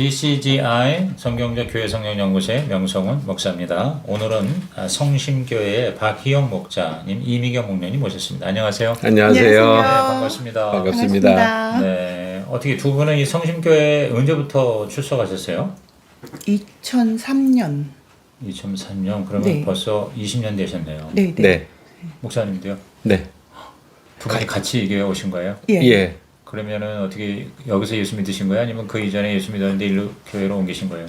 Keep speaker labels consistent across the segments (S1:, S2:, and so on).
S1: BCGI 성경적 교회 성령연구소의 명성훈 목사입니다. 오늘은 성심교회의 박희영 목자님, 이미경 목련님 모셨습니다. 안녕하세요.
S2: 안녕하세요.
S1: 네, 반갑습니다.
S2: 반갑습니다.
S1: 네, 어떻게 두 분은 이 성심교회 언제부터 출석하셨어요?
S3: 2003년.
S1: 2003년. 그러면
S3: 네.
S1: 벌써 20년 되셨네요.
S3: 네, 네.
S2: 네.
S1: 목사님도요?
S2: 네.
S1: 두 분이 같이 이 교회 오신 거예요?
S3: 예.
S2: 예.
S1: 그러면은 어떻게 여기서 예수 믿으신 거예요? 아니면 그 이전에 예수 믿었는데 일로 교회로 옮기신 거예요?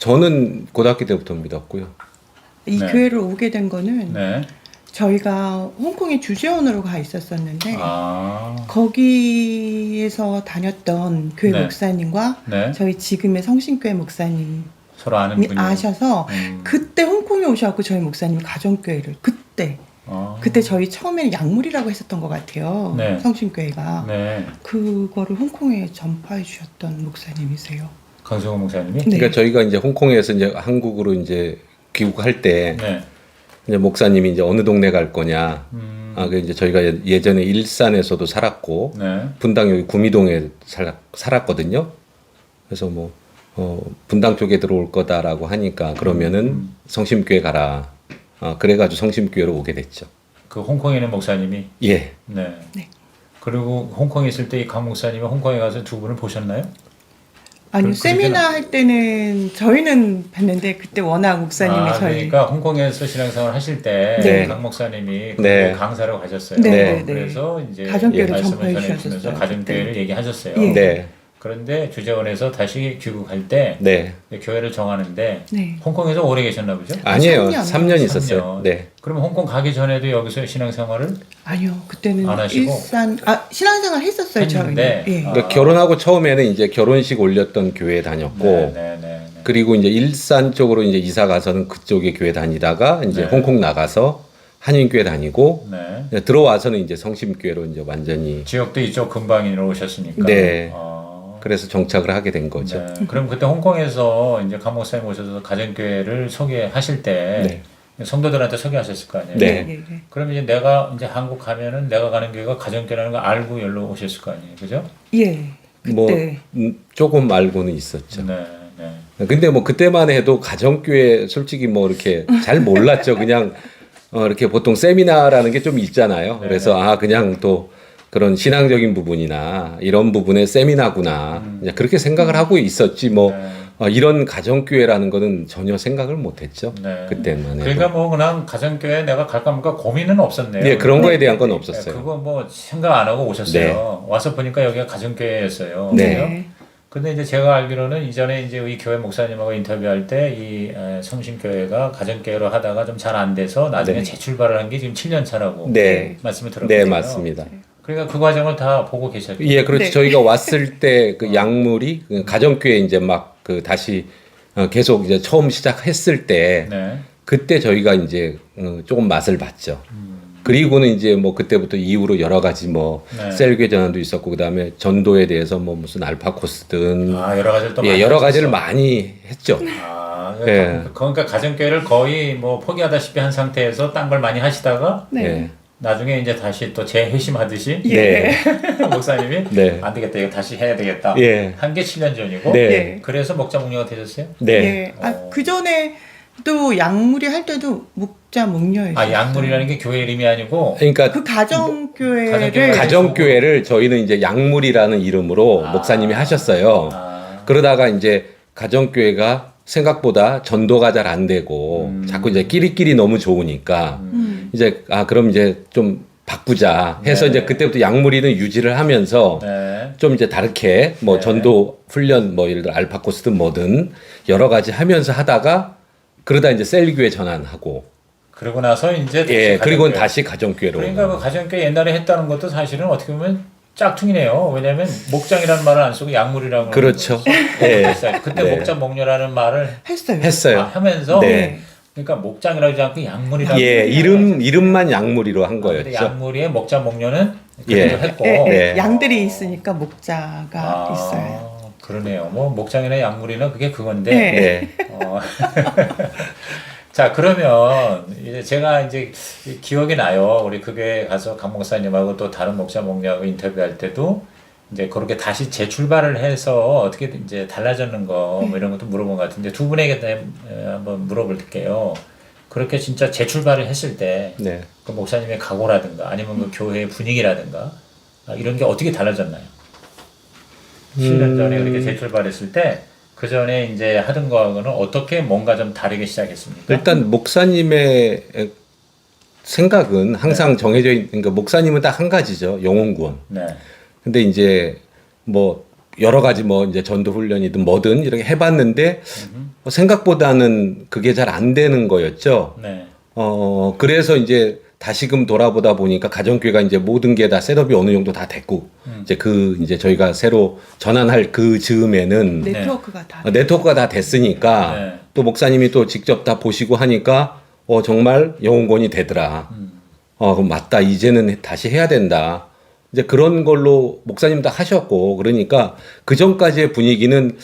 S2: 저는 고등학교 때부터 믿었고요.
S3: 이
S1: 네.
S3: 교회를 오게 된 거는
S1: 네.
S3: 저희가 홍콩에 주재원으로 가 있었었는데
S1: 아,
S3: 거기에서 다녔던 교회
S1: 네.
S3: 목사님과
S1: 네.
S3: 저희 지금의 성심교회 목사님이
S1: 서로 아는 분이
S3: 아셔서
S1: 음.
S3: 그때 홍콩에 오셔갖고 저희 목사님 가정교회를 그때 저희 처음에는 약물이라고 했었던 것 같아요.
S1: 네.
S3: 성심교회가
S1: 네.
S3: 그거를 홍콩에 전파해 주셨던 목사님이세요.
S1: 강성호 목사님이?
S3: 네.
S2: 그러니까 저희가 이제 홍콩에서 이제 한국으로 이제 귀국할 때
S1: 네.
S2: 이제 목사님이 이제 어느 동네 갈 거냐. 그 이제 저희가 예전에 일산에서도 살았고
S1: 네.
S2: 분당 여기 구미동에 살았거든요. 그래서 뭐 분당 쪽에 들어올 거다라고 하니까 그러면은 성심교회 가라. 그래가지고 성심교회로 오게 됐죠.
S1: 그 홍콩에 있는 목사님이?
S2: 예.
S1: 네.
S3: 네.
S1: 그리고 홍콩에 있을 때 이 강 목사님이 홍콩에 가서 두 분을 보셨나요?
S3: 아니요,
S1: 그러지는-
S3: 세미나 할 때는 저희는 뵀는데 그때 워낙 목사님이 저희
S1: 그러니까 홍콩에서 신앙생활 하실 때
S3: 네.
S1: 강 목사님이 그
S2: 네.
S1: 강사로 가셨어요.
S3: 네,
S2: 네.
S3: 네.
S1: 그래서 이제
S3: 가정교회를
S1: 말씀을
S3: 전파해
S1: 전해주면서
S3: 주셨어요,
S1: 가정교회를
S3: 그때.
S1: 얘기하셨어요.
S3: 예.
S2: 네.
S1: 그런데 주재원에서 다시 귀국할 때
S2: 네.
S1: 교회를 정하는데
S3: 네.
S1: 홍콩에서 오래 계셨나 보죠?
S2: 아니에요.
S3: 3년.
S2: 3년 있었어요.
S1: 3년.
S2: 네.
S1: 그럼 홍콩 가기 전에도 여기서 신앙생활을
S3: 아니요, 그때는
S1: 안 하시고?
S3: 신앙생활 했었어요.
S1: 했는데,
S3: 저희는. 예.
S1: 아.
S2: 그러니까 결혼하고 처음에는 이제 결혼식 올렸던 교회 다녔고
S1: 네.
S2: 그리고 이제 일산 쪽으로 이제 이사 가서는 그쪽에 교회 다니다가 이제
S1: 네.
S2: 홍콩 나가서 한인교회 다니고
S1: 네.
S2: 이제 들어와서는 이제 성심교회로 이제 완전히
S1: 지역도 이쪽 근방인으로 오셨으니까.
S2: 네.
S1: 아.
S2: 그래서 정착을 하게 된 거죠.
S1: 네. 그럼 그때 홍콩에서 이제 강 목사님 오셔서 가정교회를 소개하실 때 성도들한테 소개하셨을 거 아니에요?
S2: 네.
S3: 예, 예.
S1: 그럼 이제 내가 이제 한국 가면은 내가 가는 교회가 가정교회라는 거 알고 여기로 오셨을 거 아니에요, 그죠?
S3: 예.
S2: 뭐
S3: 그때
S2: 조금 알고는 있었죠.
S1: 네.
S2: 근데 뭐 그때만 해도 가정교회 솔직히 뭐 이렇게 잘 몰랐죠. 그냥 이렇게 보통 세미나라는 게 좀 있잖아요.
S1: 네.
S2: 그래서 그냥 또 그런 신앙적인 부분이나 이런 부분의 세미나구나. 그냥 그렇게 생각을 하고 있었지 뭐
S1: 네.
S2: 이런 가정교회라는 거는 전혀 생각을 못했죠.
S1: 네.
S2: 그때만 해도.
S1: 그러니까 뭐 그냥 가정교회 내가 갈까 말까 고민은 없었네요.
S2: 예, 그런 거에 대한 건
S1: 네,
S2: 없었어요.
S1: 그거 뭐 생각 안 하고 오셨어요. 와서 보니까 여기가 가정교회였어요.
S2: 네.
S1: 그죠? 근데 이제 제가 알기로는 이전에 이제 이 교회 목사님하고 인터뷰할 때 이 성심교회가 가정교회로 하다가 좀 잘 안 돼서 나중에
S2: 네.
S1: 재출발을 한 게 지금 7년 차라고
S2: 네.
S1: 말씀을 들었거든요.
S2: 네, 맞습니다.
S1: 그러니까 그 과정을 다 보고 계셨죠.
S2: 예, 그렇죠.
S3: 네.
S2: 저희가 왔을 때 그 약물이 그 가정교회 이제 막 그 다시 계속 이제 처음 시작했을 때
S1: 네.
S2: 그때 저희가 이제 조금 맛을 봤죠. 그리고는 이제 뭐 그때부터 이후로 여러 가지 뭐
S1: 네.
S2: 셀교 전환도 있었고 그다음에 전도에 대해서 뭐 무슨 알파 코스든
S1: 여러 가지를 또 많이
S2: 여러 가지를
S1: 하셨어.
S2: 많이 했죠. 네.
S1: 그러니까 가정교회를 거의 뭐 포기하다시피 한 상태에서 딴 걸 많이 하시다가
S3: 네.
S2: 예.
S1: 나중에 이제 다시 또 재회심하듯이
S2: 네.
S1: 목사님이
S2: 네.
S1: 안 되겠다 이거 다시 해야 되겠다
S2: 예.
S1: 한 게 7년 전이고
S2: 네.
S3: 예.
S1: 그래서 목자 목녀가 되셨어요?
S2: 네.
S3: 예. 그 전에 또 약물이 할 때도 목자 목녀였어요.
S1: 약물이라는 게 교회 이름이 아니고
S2: 그러니까
S3: 그 가정교회를
S2: 가정교회를 저희는 이제 약물이라는 이름으로 목사님이 하셨어요. 그러다가 이제 가정교회가 생각보다 전도가 잘 안 되고 자꾸 이제 끼리끼리 너무 좋으니까 이제 그럼 이제 좀 바꾸자 해서
S1: 네.
S2: 이제 그때부터 약물이는 유지를 하면서
S1: 네.
S2: 좀 이제 다르게 뭐
S1: 네.
S2: 전도 훈련 뭐 예를 들어 알파코스든 뭐든 여러 가지 하면서 하다가 그러다 이제 셀교회 전환하고
S1: 그러고 나서 이제
S2: 예
S1: 다시
S2: 그리고는
S1: 가정교회.
S2: 다시 가정교회로
S1: 그러니까 그 가정교회 옛날에 했다는 것도 사실은 어떻게 보면 짝퉁이네요. 왜냐하면 목장이라는 말을 안 쓰고 약물이라고
S2: 그렇죠.
S1: 예.
S2: 예.
S1: 그때
S2: 네.
S1: 목장 목녀라는 말을
S2: 했어요.
S1: 하면서
S2: 네.
S1: 그러니까 목장이라고 하지 않고 약물이라고
S2: 예, 이름만 약물이로 한
S1: 근데
S2: 거였죠.
S1: 약물이의 목장 목녀는
S2: 예.
S1: 그래도 했고
S3: 예, 예.
S2: 네.
S3: 양들이 있으니까 목자가 있어요.
S1: 그러네요. 뭐 목장이나 약물이나 그게 그건데.
S3: 네.
S2: 네.
S1: 자, 그러면 이제 제가 이제 기억이 나요. 우리 그 교회 가서 강 목사님하고 또 다른 목자 목녀하고 인터뷰할 때도 이제 그렇게 다시 재출발을 해서 어떻게 이제 달라졌는 거 뭐 이런 것도 물어본 것 같은데 두 분에게 한번 물어볼게요. 그렇게 진짜 재출발을 했을 때
S2: 네.
S1: 그 목사님의 각오라든가 아니면 그 교회의 분위기라든가 이런 게 어떻게 달라졌나요? 7년 전에 그렇게 재출발했을 때 그 전에 이제 하던 거하고는 어떻게 뭔가 좀 다르게 시작했습니까?
S2: 일단 목사님의 생각은 항상 정해져 있는, 그러니까 목사님은 딱 한 가지죠. 영혼 구원.
S1: 네.
S2: 근데 이제 뭐 여러 가지 뭐 이제 전도 훈련이든 뭐든 이렇게 해봤는데 생각보다는 그게 잘 안 되는 거였죠.
S1: 네.
S2: 그래서 이제 다시금 돌아보다 보니까 가정교회가 이제 모든 게 다 셋업이 어느 정도 다 됐고 이제 저희가 새로 전환할 그 즈음에는 네트워크가 다 됐으니까
S1: 네.
S2: 또 목사님이 또 직접 다 보시고 하니까 정말 영혼권이 되더라. 그럼 맞다. 이제는 다시 해야 된다. 이제 그런 걸로 목사님도 하셨고 그러니까 그 전까지의 분위기는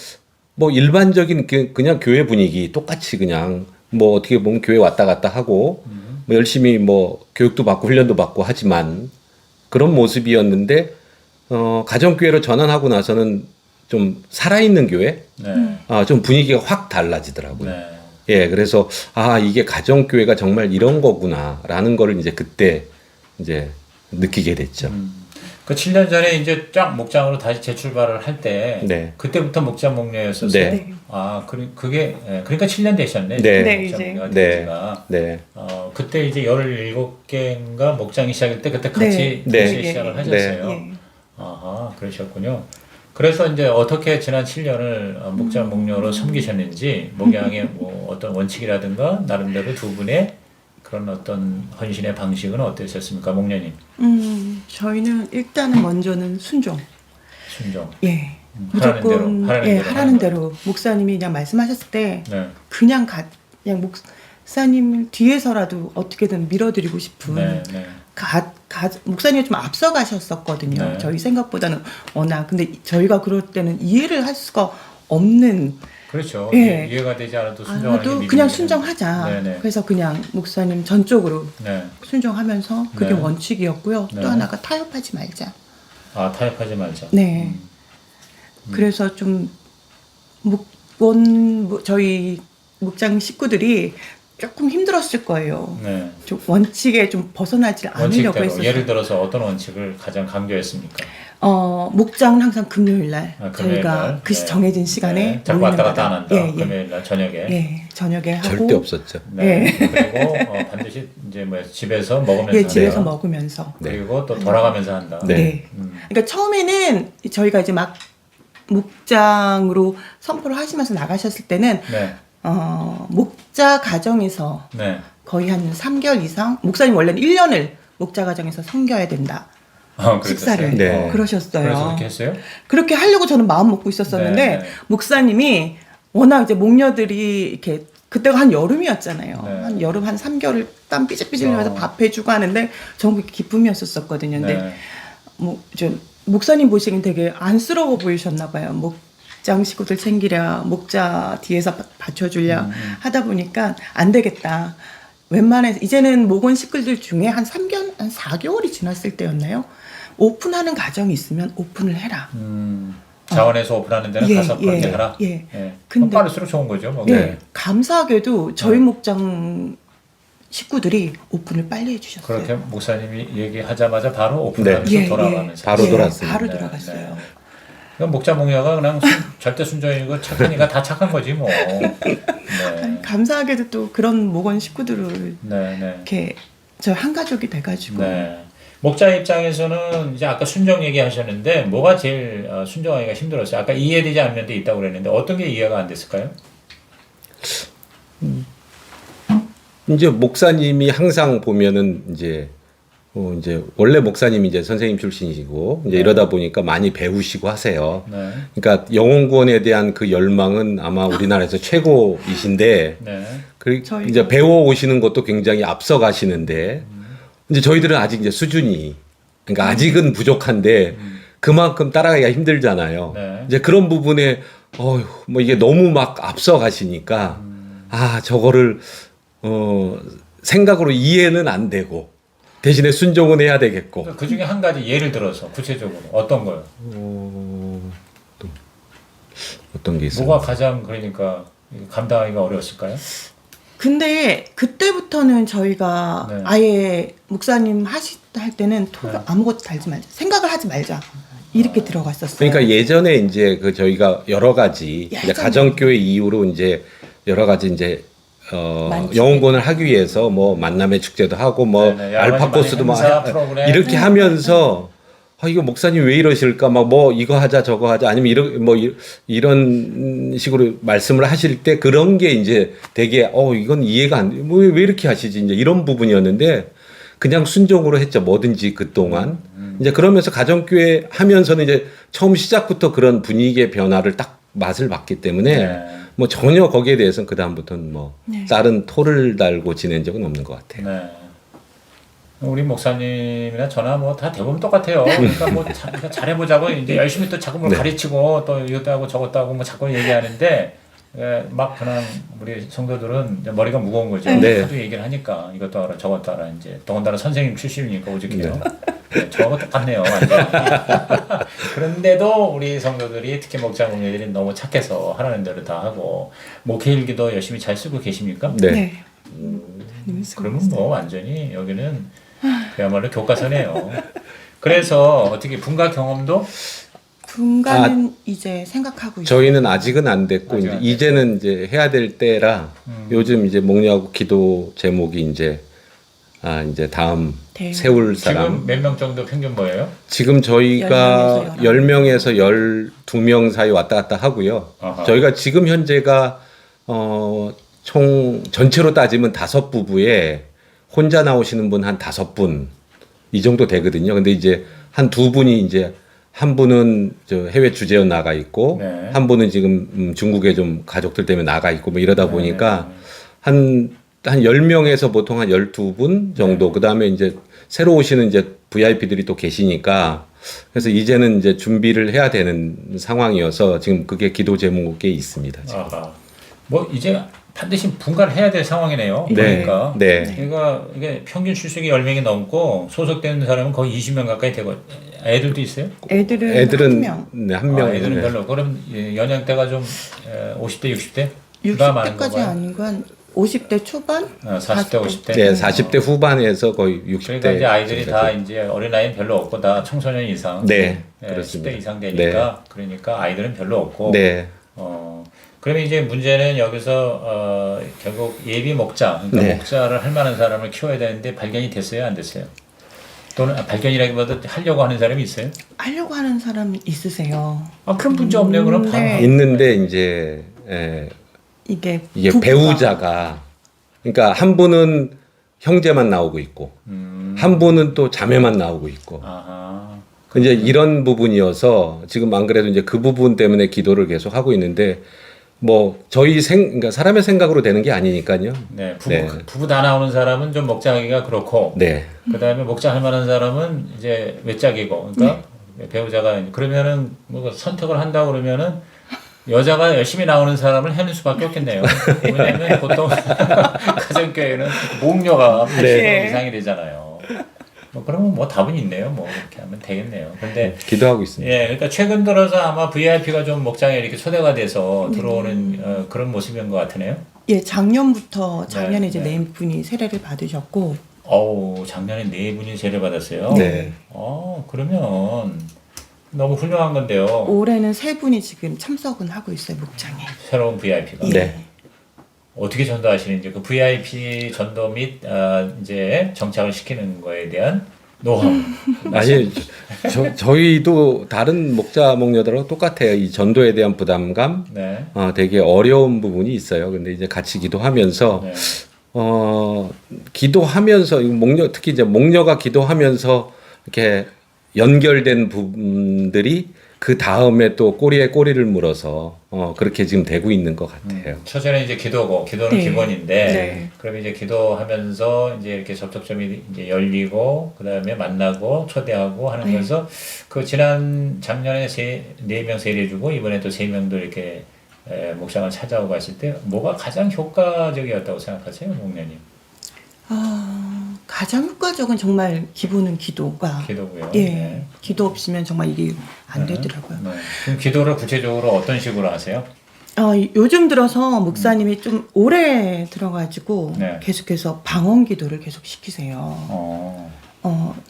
S2: 뭐 일반적인 그냥 교회 분위기 똑같이 그냥 뭐 어떻게 보면 교회 왔다 갔다 하고 뭐 열심히 뭐 교육도 받고 훈련도 받고 하지만 그런 모습이었는데 가정교회로 전환하고 나서는 좀 살아있는 교회,
S1: 네.
S2: 좀 분위기가 확 달라지더라고요.
S1: 네.
S2: 예, 그래서 이게 가정교회가 정말 이런 거구나라는 거를 이제 그때 이제 느끼게 됐죠.
S1: 그 7년 전에 이제 쫙 목장으로 다시 재출발을 할 때
S2: 네.
S1: 그때부터 목장 목녀였었어요.
S2: 네.
S1: 그게 그러니까 7년 되셨네.
S2: 네.
S3: 네,
S1: 목장
S3: 이제.
S1: 목녀가
S2: 네.
S1: 된 지가.
S2: 네.
S1: 그때 이제 17개인가 목장이 시작할 때 그때 같이
S2: 네.
S1: 동시에
S2: 네.
S1: 시작을 하셨어요.
S3: 네.
S1: 아하, 그러셨군요. 그래서 이제 어떻게 지난 7년을 목장 목녀로 섬기셨는지 목양의 뭐 어떤 원칙이라든가 나름대로 두 분의 그런 어떤 헌신의 방식은 어떠셨습니까, 목녀님?
S3: 저희는 일단은 먼저는 순종. 예. 무조건 하라는 대로 목사님이 그냥 말씀하셨을 때
S1: 네.
S3: 그냥 목사님 뒤에서라도 어떻게든 밀어드리고 싶은
S1: 네, 네.
S3: 목사님이 좀 앞서가셨었거든요.
S1: 네.
S3: 저희 생각보다는 워낙 근데 저희가 그럴 때는 이해를 할 수가 없는
S1: 그렇죠.
S3: 예.
S1: 이해가 되지 않아도 순종하는 게
S3: 그냥
S1: 믿음이거든요.
S3: 순종하자.
S1: 네네.
S3: 그래서 그냥 목사님 전적으로
S1: 네.
S3: 순종하면서 그게
S1: 네.
S3: 원칙이었고요.
S1: 네.
S3: 또 하나가 타협하지 말자.
S1: 타협하지 말자.
S3: 네. 그래서 좀 저희 목장 식구들이 조금 힘들었을 거예요.
S1: 네.
S3: 좀 원칙에 좀 벗어나지 않으려고
S1: 원칙대로
S3: 했었어요.
S1: 예를 들어서 어떤 원칙을 가장 강조했습니까?
S3: 목장은 항상 금요일 날
S1: 금요일
S3: 저희가
S1: 날.
S3: 그
S1: 네.
S3: 정해진 시간에
S1: 네. 자꾸 왔다 갔다 안 한다.
S3: 예, 예.
S1: 금요일 날 저녁에.
S3: 예, 저녁에 하고
S2: 절대 없었죠.
S1: 네.
S3: 예.
S1: 그리고 반드시 이제 집에서 먹으면서
S3: 예, 집에서
S1: 한다.
S3: 먹으면서
S1: 그리고 또 돌아가면서 한다.
S2: 네.
S3: 네. 그러니까 처음에는 저희가 이제 막 목장으로 선포를 하시면서 나가셨을 때는
S1: 네.
S3: 목자 가정에서
S1: 네.
S3: 거의 한 3개월 이상 목사님 원래는 1년을 목자 가정에서 섬겨야 된다. 식사를
S2: 네.
S3: 그러셨어요.
S1: 그래서 그렇게 했어요?
S3: 그렇게 하려고 저는 마음 먹고 있었었는데
S1: 네, 네.
S3: 목사님이 워낙 이제 목녀들이 이렇게 그때가 한 여름이었잖아요.
S1: 네.
S3: 한 여름 한 3개월을 땀 삐질삐질 흘려서 밥 해주고 하는데 전부 기쁨이었었거든요. 근데
S1: 네.
S3: 좀 목사님 보시기엔 되게 안쓰러워 보이셨나 봐요. 목장 식구들 챙기랴, 목자 뒤에서 받쳐주랴 하다 보니까 안 되겠다. 웬만해서 이제는 목원 식구들 중에 한 4개월이 지났을 때였나요? 오픈하는 가정이 있으면 오픈을 해라.
S1: 자원에서 오픈하는 데는
S3: 예,
S1: 가서 그렇게
S3: 예,
S1: 하라.
S3: 예.
S1: 그럼
S3: 근데-
S1: 빠를수록 좋은 거죠. 뭐.
S3: 네. 감사하게도 저희 목장 식구들이 오픈을 빨리 해주셨어요.
S1: 그렇게 목사님이 얘기하자마자 바로
S2: 네.
S1: 오픈하면서
S3: 예,
S1: 돌아가면서
S2: 바로 돌아왔어요.
S3: 바로
S1: 네,
S3: 돌아갔어요.
S1: 네. 그럼 목자 목녀가 그냥 절대 순종이고 착하니까 다 착한 거지 뭐. 네.
S3: 감사하게도 또 그런 목원 식구들을
S1: 네, 네.
S3: 이렇게 저희 한 가족이 돼가지고
S1: 네. 목자 입장에서는 이제 아까 순종 얘기하셨는데 뭐가 제일 순종하기가 힘들었어요? 아까 이해되지 않는 면도 있다고 그랬는데 어떤 게 이해가 안 됐을까요?
S2: 이제 목사님이 항상 보면은 이제 원래 목사님이 이제 선생님 출신이시고 이제 이러다 보니까 많이 배우시고 하세요.
S1: 네.
S2: 그러니까 영혼 구원에 대한 그 열망은 아마 우리나라에서 최고이신데
S1: 네.
S3: 저희가-
S2: 이제 배워 오시는 것도 굉장히 앞서 가시는데 이제 저희들은 아직 이제 수준이 그러니까 아직은 부족한데 그만큼 따라가기가 힘들잖아요.
S1: 네.
S2: 이제 그런 부분에 뭐 이게 너무 막 앞서 가시니까 저거를 생각으로 이해는 안 되고 대신에 순종은 해야 되겠고
S1: 그 중에 한 가지 예를 들어서 구체적으로 어떤 거요?
S2: 어떤 게 있어요?
S1: 뭐가 가장 그러니까 감당하기가 어려웠을까요?
S3: 근데 그때부터는 저희가
S1: 네.
S3: 아예 목사님 할 때는 아무것도 달지 말자. 생각을 하지 말자. 이렇게 들어갔었어요.
S2: 그러니까 예전에 이제 그 저희가 여러 가지 이제
S3: 예전에.
S2: 가정교회 이후로 이제 여러 가지 이제
S3: 만축.
S2: 영혼권을 하기 위해서 뭐 만남의 축제도 하고 뭐
S1: 네네, 여러
S2: 알파
S1: 가지
S2: 코스도 막
S1: 행사, 프로그램.
S2: 이렇게 하면서 이거 목사님 왜 이러실까 막 뭐 이거 하자 저거 하자 아니면 이런 식으로 말씀을 하실 때 그런 게 이제 되게 이건 이해가 안 돼. 뭐 왜 이렇게 하시지 이제 이런 부분이었는데 그냥 순종으로 했죠. 뭐든지 그동안. 이제 그러면서 가정교회 하면서는 이제 처음 시작부터 그런 분위기의 변화를 딱 맛을 봤기 때문에
S1: 네.
S2: 뭐 전혀 거기에 대해서는 그다음부터는 뭐
S3: 네.
S2: 다른 토를 달고 지낸 적은 없는 것 같아요.
S1: 네. 우리 목사님이나 저나 뭐 다 대부분 똑같아요. 그러니까 뭐 잘해보자고 이제 열심히 또 자꾸 뭘
S2: 네.
S1: 가르치고 또 이것도 하고 저것도 하고 뭐 자꾸 얘기하는데 막 그냥 우리 성도들은 이제 머리가 무거운 거죠.
S2: 네.
S1: 하도 얘기를 하니까 이것도 알아 저것도 알아 이제 더군다나 선생님 출신이니까 오죽해요. 네, 저하고 똑같네요. 완전히. 그런데도 우리 성도들이 특히 목자 목녀들이 너무 착해서 하라는 대로 다 하고 목회일기도 열심히 잘 쓰고 계십니까?
S2: 네.
S1: 그러면 뭐 완전히 여기는 그야말로 교과서네요. 그래서 어떻게 분가 경험도
S3: 분가는 이제 생각하고 있어요.
S2: 저희는 아직은 안 됐고
S1: 아직
S2: 이제
S1: 안 됐고.
S2: 이제는 이제 해야 될 때라 요즘 이제 목녀하고 기도 제목이 이제 이제 다음
S3: 네.
S2: 세울 사람.
S1: 지금 몇 명 정도 평균 뭐예요?
S2: 지금 저희가 10명에서 12명 사이 왔다 갔다 하고요.
S1: 아하.
S2: 저희가 지금 현재가 총 전체로 따지면 5부부에 혼자 나오시는 분 한 5분 이 정도 되거든요. 근데 이제 한 2분이 이제 한 분은 저 해외 주재원 나가 있고
S1: 네.
S2: 한 분은 지금 중국에 좀 가족들 때문에 나가 있고 뭐 이러다 보니까
S1: 네.
S2: 한 10명에서 보통 한 12분 정도. 그다음에 이제 새로 오시는 이제 VIP들이 또 계시니까 그래서 이제는 이제 준비를 해야 되는 상황이어서 지금 그게 기도 제목에 있습니다. 지금.
S1: 아하. 뭐 이제 반드시 분가를 해야 될 상황이네요.
S2: 네.
S1: 그러니까
S2: 네.
S1: 그러니까 이게 평균 출석이 10명이 넘고 소속되는 사람은 거의 20명 가까이 되고 애들도 있어요?
S3: 애들은 한 명.
S2: 네, 한 명.
S1: 애들은
S2: 네.
S1: 별로. 그럼 연령대가 좀 50대, 60대? 가 많은
S3: 60대까지
S1: 건가요?
S3: 아니고 한 50대 초반?
S1: 40대, 50대?
S2: 네, 40대 후반에서 거의 60대.
S1: 그러니까 이제 아이들이 다 이제 어린 아이는 별로 없고 다 청소년 이상,
S2: 네,
S1: 예,
S2: 그렇습니다.
S1: 10대 이상 되니까 그러니까 아이들은 별로 없고,
S2: 네.
S1: 그러면 이제 문제는 여기서 결국 예비 목자, 그러니까
S2: 네.
S1: 목자를 할 만한 사람을 키워야 되는데 발견이 됐어요, 안 됐어요? 또는 발견이라기보다 하려고 하는 사람이 있어요?
S3: 하려고 하는 사람 있으세요.
S1: 그럼 문제 없네요. 그럼 바로
S3: 네.
S2: 있는데 이제
S3: 이게
S2: 이게 배우자가 그러니까 한 분은 형제만 나오고 있고 한 분은 또 자매만 나오고 있고
S1: 아하.
S2: 이제 이런 부분이어서 지금 안 그래도 이제 그 부분 때문에 기도를 계속 하고 있는데 뭐 저희 그러니까 사람의 생각으로 되는 게 아니니까요.
S1: 네,
S2: 네.
S1: 부부 다 나오는 사람은 좀 목자하기가 그렇고,
S2: 네.
S1: 그 다음에 목자할 만한 사람은 이제 외짝이고, 그러니까 배우자가 그러면은 뭐 선택을 한다 그러면은 여자가 열심히 나오는 사람을 해낼 수밖에 없겠네요. 왜냐하면 보통 가정교회는 목녀가 80%
S3: 네.
S1: 이상이 되잖아요. 뭐 그러면 뭐 답은 있네요. 뭐 이렇게 하면 되겠네요. 근데
S2: 기도하고 있습니다.
S1: 예, 그러니까 최근 들어서 아마 VIP가 좀 목장에 이렇게 초대가 돼서 들어오는 그런 모습인 것 같으네요.
S3: 예, 작년에
S1: 네,
S3: 이제
S1: 네.
S3: 4분이 세례를 받으셨고
S1: 작년에 4분이 세례 받았어요.
S2: 네.
S1: 그러면 너무 훌륭한 건데요.
S3: 올해는 3분이 지금 참석은 하고 있어요, 목장에.
S1: 새로운 VIP가.
S3: 예.
S2: 네.
S1: 어떻게 전도하시는지 그 VIP 전도 및 이제 정착을 시키는 거에 대한 노하우.
S2: 아니 저희도 다른 목자 목녀들하고 똑같아요. 이 전도에 대한 부담감
S1: 네.
S2: 되게 어려운 부분이 있어요. 근데 이제 같이 기도하면서
S1: 네.
S2: 기도하면서 목녀 특히 이제 목녀가 기도하면서 이렇게 연결된 부분들이 그 다음에 또 꼬리에 꼬리를 물어서 그렇게 지금 되고 있는 것 같아요.
S1: 첫째는 이제 기도고 기도는
S3: 네.
S1: 기본인데
S3: 네.
S1: 그럼 이제 기도하면서 이제 이렇게 접촉점이 이제 열리고 그다음에 만나고 초대하고 하는
S3: 네.
S1: 거에서 그 작년에 4명 세례 주고 이번에 또 3명도 이렇게 목장을 찾아오고 하실 때 뭐가 가장 효과적이었다고 생각하세요, 목녀님?
S3: 가장 효과적인 정말 기본은 기도가.
S1: 기도고요.
S3: 예,
S1: 네.
S3: 기도 없으면 정말 일이 안 되더라고요.
S1: 네. 그럼 기도를 구체적으로 어떤 식으로 하세요?
S3: 요즘 들어서 목사님이 좀 오래 들어가지고
S1: 네.
S3: 계속해서 방언 기도를 계속 시키세요.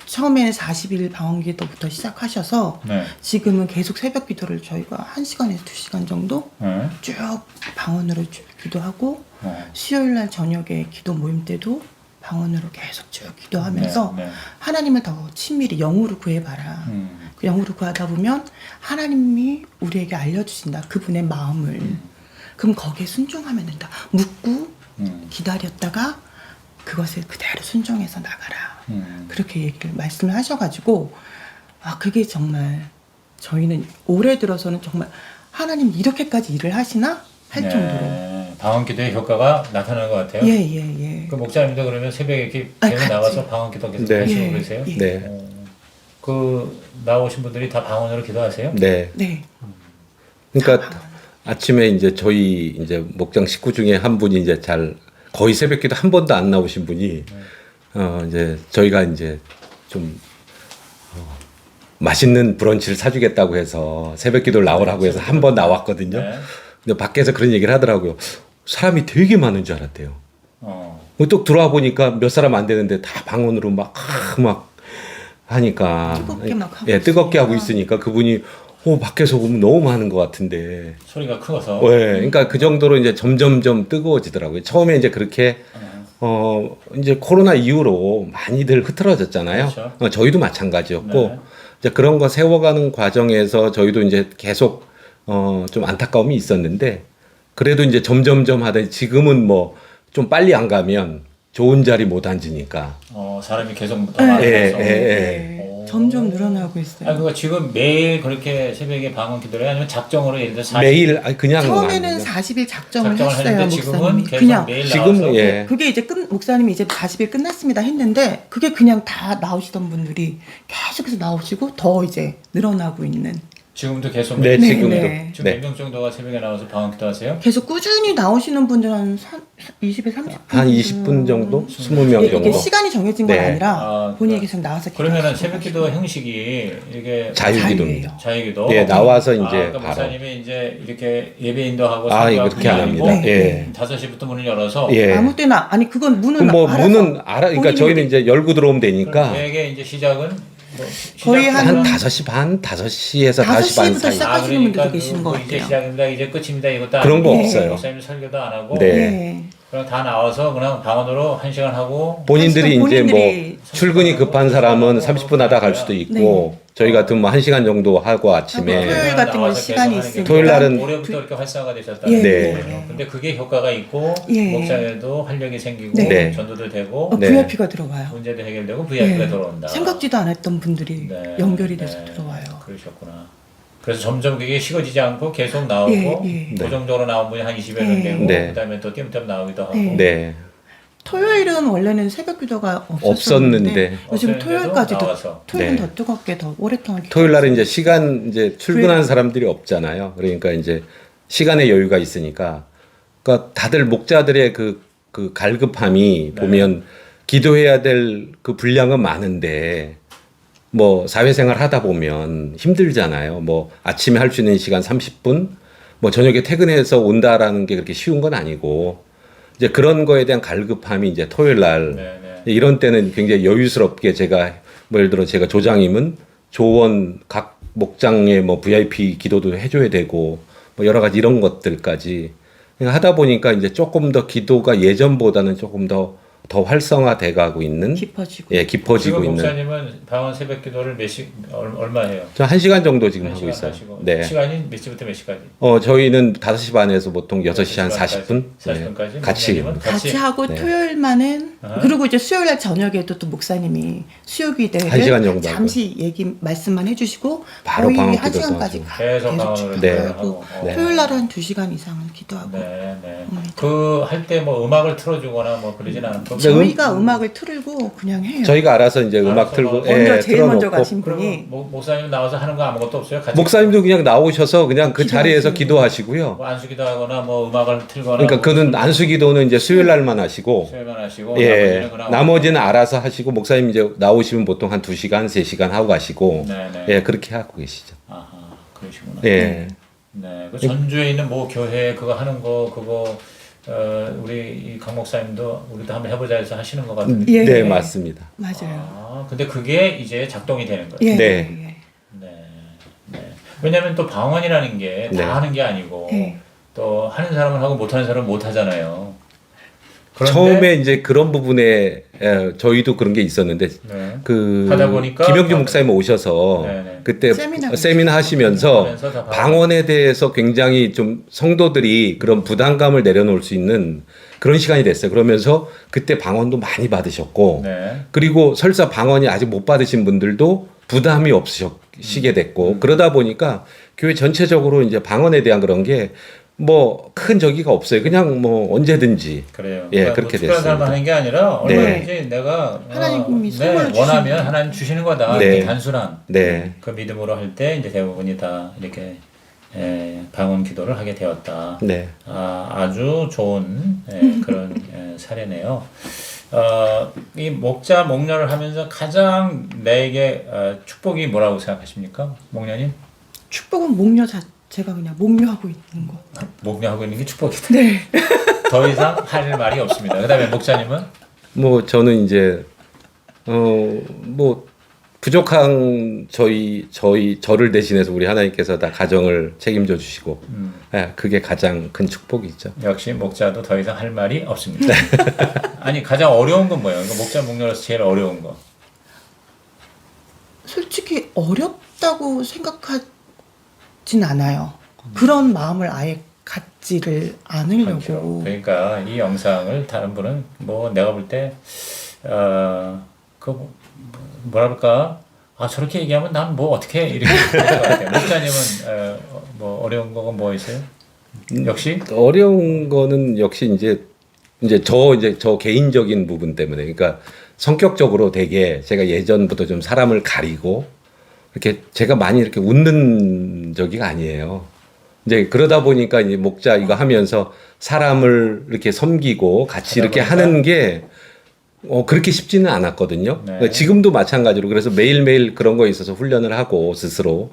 S3: 처음에는 40일 방언 기도부터 시작하셔서
S1: 네.
S3: 지금은 계속 새벽 기도를 저희가 1시간에서 2시간 정도
S1: 네.
S3: 쭉 방언으로 쭉 기도하고
S1: 어.
S3: 수요일 날 저녁에 기도 모임 때도 방언으로 계속 쭉 기도하면서
S1: 네, 네.
S3: 하나님을 더 친밀히 영으로 구해봐라. 그 영으로 구하다 보면 하나님이 우리에게 알려주신다. 그분의 마음을. 그럼 거기에 순종하면 된다. 묻고 기다렸다가 그것을 그대로 순종해서 나가라. 그렇게 얘기를 말씀을 하셔가지고 그게 정말 저희는 올해 들어서는 정말 하나님 이렇게까지 일을 하시나 할
S1: 네.
S3: 정도로.
S1: 방언 기도의 효과가 나타나는 것 같아요.
S3: 예.
S1: 그 목사님도 그러면 새벽에 이렇게 계속
S3: 같이.
S1: 나가서 방언 기도 계속
S2: 네.
S1: 하시고
S3: 예,
S1: 그러세요?
S3: 예.
S2: 네.
S1: 그 나오신 분들이 다 방언으로 기도하세요?
S2: 네.
S3: 네.
S2: 그러니까 아침에 이제 저희 이제 목장 식구 중에 한 분이 이제 거의 새벽기도 한 번도 안 나오신 분이 이제 저희가 이제 좀 맛있는 브런치를 사주겠다고 해서 새벽기도를 나오라고 해서 한 번 나왔거든요.
S1: 네.
S2: 근데 밖에서 그런 얘기를 하더라고요. 사람이 되게 많은 줄 알았대요. 또 들어와 보니까 몇 사람 안 되는데 다 방언으로 막 하니까
S3: 뜨겁게 막 하고
S2: 예, 뜨겁게 하고
S3: 있으니까.
S2: 있으니까 그분이 밖에서 보면 너무 많은 것 같은데.
S1: 소리가 커서.
S2: 네, 그러니까 그 정도로 이제 점점점 뜨거워지더라고요. 처음에 이제 그렇게 이제 코로나 이후로 많이들 흐트러졌잖아요.
S1: 그렇죠.
S2: 저희도 마찬가지였고
S1: 네.
S2: 이제 그런 거 세워가는 과정에서 저희도 이제 계속 좀 안타까움이 있었는데 그래도 이제 점점점 하더니 지금은 뭐 좀 빨리 안 가면 좋은 자리 못 앉으니까.
S1: 사람이 계속 더 많아서.
S3: 점점 늘어나고 있어요.
S1: 그거 지금 매일 그렇게 새벽에 방언 기도를 해요? 아니면 작정으로 예를 들어 40일
S2: 매일 그냥
S3: 처음에는
S2: 하는
S3: 40일 작정을
S1: 작정을
S3: 했어요,
S1: 했는데 지금은
S3: 목사님이.
S1: 계속
S3: 그냥
S1: 매일
S2: 지금
S1: 나와서
S2: 예.
S3: 그게 이제 목사님이 이제 40일 끝났습니다 했는데 그게 그냥 다 나오시던 분들이 계속해서 나오시고 더 이제 늘어나고 있는.
S1: 지금도 계속
S2: 네,
S3: 네,
S2: 지금도.
S3: 네.
S1: 지금
S2: 네.
S1: 몇 명 정도가 새벽에 나와서 방언 기도하세요?
S3: 계속 꾸준히 나오시는 분들 한 20에 30분
S2: 한 20분 정도? 20명
S3: 이게
S2: 정도.
S3: 시간이 정해진 건
S2: 네.
S3: 아니라 본인이 계속 나와서
S1: 그러면은
S3: 기도하시고
S1: 새벽 기도 형식이 이게
S2: 자유기도입니다.
S1: 자유기도.
S2: 예, 나와서 이제
S1: 그러니까
S2: 바로.
S1: 목사님이 이제 이렇게 예배 인도하고
S2: 그렇게 안 합니다.
S3: 네.
S2: 예.
S1: 5시부터 문을 열어서
S2: 예.
S3: 아무 때나 아니 그건 문은
S2: 뭐
S3: 알아서
S2: 문은 그러니까
S3: 본인이
S2: 저희는 이제 열고 들어오면 되니까
S1: 계획에 이제 시작은 뭐
S3: 거의
S2: 한
S1: 시작은
S2: 5시 반, 5시에서 5시 반
S3: 5시부터
S2: 사이.
S3: 시작하시는 분들도 계시는 것
S1: 이제
S3: 같아요.
S1: 시작입니다. 이제 끝입니다. 이것도
S2: 그런 거
S1: 아니고
S2: 없어요.
S1: 목사님 설교도 안 하고
S2: 네.
S3: 네.
S1: 그냥 다 나와서 그냥 방언으로 1시간 하고
S2: 본인들이 이제 뭐
S3: 본인들이
S2: 출근이 급한 사람은 30분 하다 갈 수도 있고 저희 같은 뭐 1시간 정도 하고 아침에
S3: 토요일 같은 건
S1: 나와서
S3: 시간이
S1: 계속 하는 게
S3: 있으니까.
S2: 토요일 날은
S1: 올해부터 이렇게 활성화가 되셨다는
S3: 예,
S2: 네.
S1: 거예요. 근데 그게 효과가 있고
S3: 예.
S1: 목장에도 활력이 생기고
S3: 네.
S1: 전도도 되고
S2: 네.
S3: VIP가 들어와요.
S1: 문제도 해결되고 VIP가
S3: 네.
S1: 들어온다.
S3: 생각지도 않았던 분들이
S1: 네.
S3: 연결이 돼서
S1: 네.
S3: 들어와요.
S1: 그러셨구나. 그래서 점점 그게 식어지지 않고 계속 나오고
S3: 예.
S1: 고정적으로 나온 분이 한 20여 명 되고
S2: 네.
S1: 그다음에 또 띄엄띄엄 나오기도 하고
S3: 네.
S2: 네.
S3: 토요일은 원래는 새벽 기도가
S2: 없었는데.
S3: 없었는데 요즘
S1: 없었는데도
S3: 토요일까지도
S1: 나와서.
S3: 토요일은
S2: 네.
S3: 더 뜨겁게 더 오랫동안
S2: 토요일 날은 이제 시간 이제 출근한 사람들이 없잖아요. 그러니까 이제 시간의 여유가 있으니까 그러니까 다들 목자들의 그 갈급함이
S1: 네.
S2: 보면 기도해야 될 그 분량은 많은데 뭐 사회생활 하다 보면 힘들잖아요. 뭐 아침에 할 수 있는 시간 30분, 뭐 저녁에 퇴근해서 온다라는 게 그렇게 쉬운 건 아니고 이제 그런 거에 대한 갈급함이 이제 토요일 날
S1: 네.
S2: 이런 때는 굉장히 여유스럽게 제가 뭐 예를 들어 제가 조장이면 조원 각 목장에 뭐 VIP 기도도 해줘야 되고 뭐 여러 가지 이런 것들까지 하다 보니까 이제 조금 더 기도가 예전보다는 조금 더 활성화돼 가고 있는
S3: 깊어지고
S2: 예 깊어지고
S1: 지금
S2: 있는
S1: 목사님은 방언 새벽 기도를 얼마 해요?
S2: 저 1시간 정도 지금
S1: 한
S2: 하고
S1: 시간
S2: 있어요.
S1: 하시고.
S2: 네.
S1: 시간이 몇 시부터 몇 시까지?
S2: 저희는 5시 반에서 보통 6시 한 40분
S1: 40분까지
S2: 같이
S3: 같이 하고
S2: 네.
S3: 토요일만은
S1: 아하.
S3: 그리고 이제 수요일 날 저녁에도 또 목사님이 수요기 대회를
S2: 1시간 정도
S3: 잠시 얘기 말씀만 해주시고
S2: 바로
S3: 거의
S2: 방언
S3: 1시간까지
S2: 기도도
S1: 계속 방언으로
S3: 계속
S2: 네.
S3: 기도하고
S2: 네.
S3: 토요일 날은 한 2시간 이상은 기도하고
S1: 네.
S3: 합니다.
S1: 그 할 때 뭐 음악을 틀어주거나 뭐 그러진 않고.
S3: 저희가 음악을 틀고 그냥 해요.
S2: 저희가 알아서 이제 음악
S1: 알아서
S2: 틀고
S1: 뭐
S3: 먼저 제일 먼저
S2: 틀어놓고
S3: 가신
S1: 그러면
S3: 분이
S1: 목사님 나와서 하는 거 아무것도 없어요? 같이
S2: 목사님도 그냥 나오셔서 그냥 그 자리에서
S3: 기도하시는
S2: 기도하시고요.
S1: 뭐 안수기도 하거나 뭐 음악을 틀거나
S2: 그러니까 그는 안수기도는 이제 수요일 날만 하시고
S1: 수요일만 하시고
S2: 예, 예. 나머지는 알아서 하시고 목사님 이제 나오시면 보통 한 2시간, 3시간 하고 가시고
S1: 네네.
S2: 예, 그렇게 하고 계시죠.
S1: 아하, 그러시구나.
S2: 예.
S1: 네, 그 전주에 있는 뭐 교회 그거 하는 거 그거 우리 강 목사님도 우리도 한번 해보자 해서 하시는 것 같은데.
S3: 예,
S2: 네,
S3: 예.
S2: 맞습니다.
S3: 맞아요.
S1: 아, 근데 그게 이제 작동이 되는 거예요.
S3: 예,
S2: 네.
S3: 예.
S1: 네, 네. 왜냐하면 또 방언이라는 게 다
S2: 네.
S1: 하는 게 아니고
S3: 예.
S1: 또 하는 사람은 하고 못하는 사람은 못 하잖아요. 그런데
S2: 처음에 이제 그런 부분에 저희도 그런 게 있었는데
S1: 네.
S2: 그
S1: 하다 보니까
S2: 김영준 목사님 오셔서
S1: 네네.
S2: 그때
S3: 세미나
S2: 하시면서
S1: 하면서 다
S2: 방언에 대해서 굉장히 좀 성도들이 그런 부담감을 내려놓을 수 있는 그런 시간이 됐어요. 그러면서 그때 방언도 많이 받으셨고
S1: 네.
S2: 그리고 설사 방언이 아직 못 받으신 분들도 부담이 없으시게 됐고 그러다 보니까 교회 전체적으로 이제 방언에 대한 그런 게 뭐 큰 저기가 없어요. 그냥 뭐 언제든지
S1: 그래요.
S2: 예,
S1: 그러니까
S2: 그렇게
S1: 뭐 특별한 사람
S2: 됐습니다.
S1: 하는 게 아니라
S2: 네.
S1: 얼마든지 내가
S3: 하나님이 선물을
S1: 원하면
S3: 주시는
S1: 하나님 주시는 거다.
S2: 네.
S1: 이렇게 단순한
S2: 네.
S1: 그 믿음으로 할 때 이제 대부분이 다 이렇게 방언 기도를 하게 되었다.
S2: 네.
S1: 아주 좋은 그런 사례네요. 이 목자 목녀를 하면서 가장 내게 축복이 뭐라고 생각하십니까, 목녀님?
S3: 축복은 목녀 자체가 그냥 목녀하고 있는 거.
S1: 목녀하고 있는 게 축복이다.
S3: 네.
S1: 더 이상 할 말이 없습니다. 그다음에 목자님은
S2: 뭐 저는 이제 뭐 부족한 저를 대신해서 우리 하나님께서 다 가정을 책임져 주시고 예, 그게 가장 큰 축복이죠.
S1: 역시 목자도 더 이상 할 말이 없습니다. 아니 가장 어려운 건 뭐예요? 그러니까 목자 목녀로서 제일 어려운 거.
S3: 솔직히 어렵다고 생각하진 않아요. 그런 마음을 아예 갖지를 않으려고.
S1: 그렇죠. 그러니까 이 영상을 다른 분은 뭐 내가 볼 때 그 뭐라 그럴까? 저렇게 얘기하면 난 뭐 어떻게 이렇게 될 것 같아요. 목자님은 뭐 어려운 거가 뭐 있어요? 역시
S2: 어려운 거는 역시 이제 저 개인적인 부분 때문에 그러니까 성격적으로 되게 제가 예전부터 좀 사람을 가리고 이렇게 제가 많이 이렇게 웃는 저기가 아니에요. 이제 그러다 보니까 이제 목자 이거 하면서 사람을 이렇게 섬기고 같이 이렇게 하는 게 그렇게 쉽지는 않았거든요.
S1: 네.
S2: 그러니까 지금도 마찬가지로 그래서 매일매일 그런 거에 있어서 훈련을 하고 스스로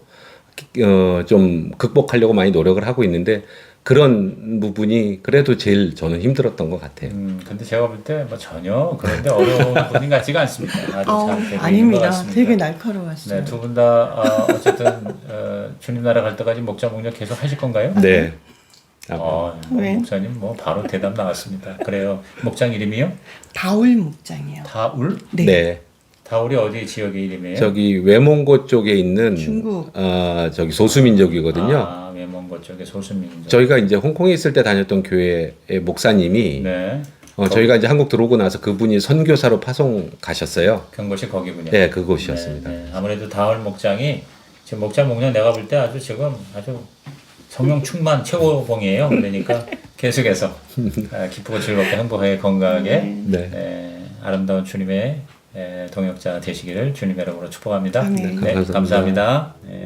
S2: 좀 극복하려고 많이 노력을 하고 있는데 그런 부분이 그래도 제일 저는 힘들었던 것 같아요.
S1: 근데 제가 볼 때 뭐 전혀 그런데 어려운 분인 같지가 않습니다. 아주 잘 되고 있는 것
S3: 아닙니다.
S1: 같습니다.
S3: 되게 날카로웠어요.
S1: 네, 두 분 다 어쨌든 주님 나라 갈 때까지 목자 목녀 계속 하실 건가요?
S2: 네.
S3: 네.
S1: 목사님 뭐 바로 대답 나왔습니다. 그래요. 목장 이름이요?
S3: 다울 목장이요.
S1: 다울?
S3: 네.
S2: 네.
S1: 다울이 어디 지역의 이름이에요?
S2: 저기 외몽고 쪽에 있는
S3: 중국.
S2: 저기 소수민족이거든요.
S1: 외몽고 쪽의 소수민족.
S2: 저희가 이제 홍콩에 있을 때 다녔던 교회의 목사님이
S1: 네.
S2: 저희가 이제 한국 들어오고 나서 그분이 선교사로 파송 가셨어요.
S1: 경것이 거기군요.
S2: 네, 그곳이었습니다.
S1: 네. 아무래도 다울 목장이 지금 목장 목녀 내가 볼 때 아주 성령 충만 최고봉이에요. 그러니까 계속해서 기쁘고 즐겁게 행복하게 건강하게
S2: 네.
S1: 아름다운 주님의 동역자 되시기를 주님의 이름으로 축복합니다.
S3: 아멘.
S1: 네,
S2: 감사합니다.
S1: 감사합니다. 네.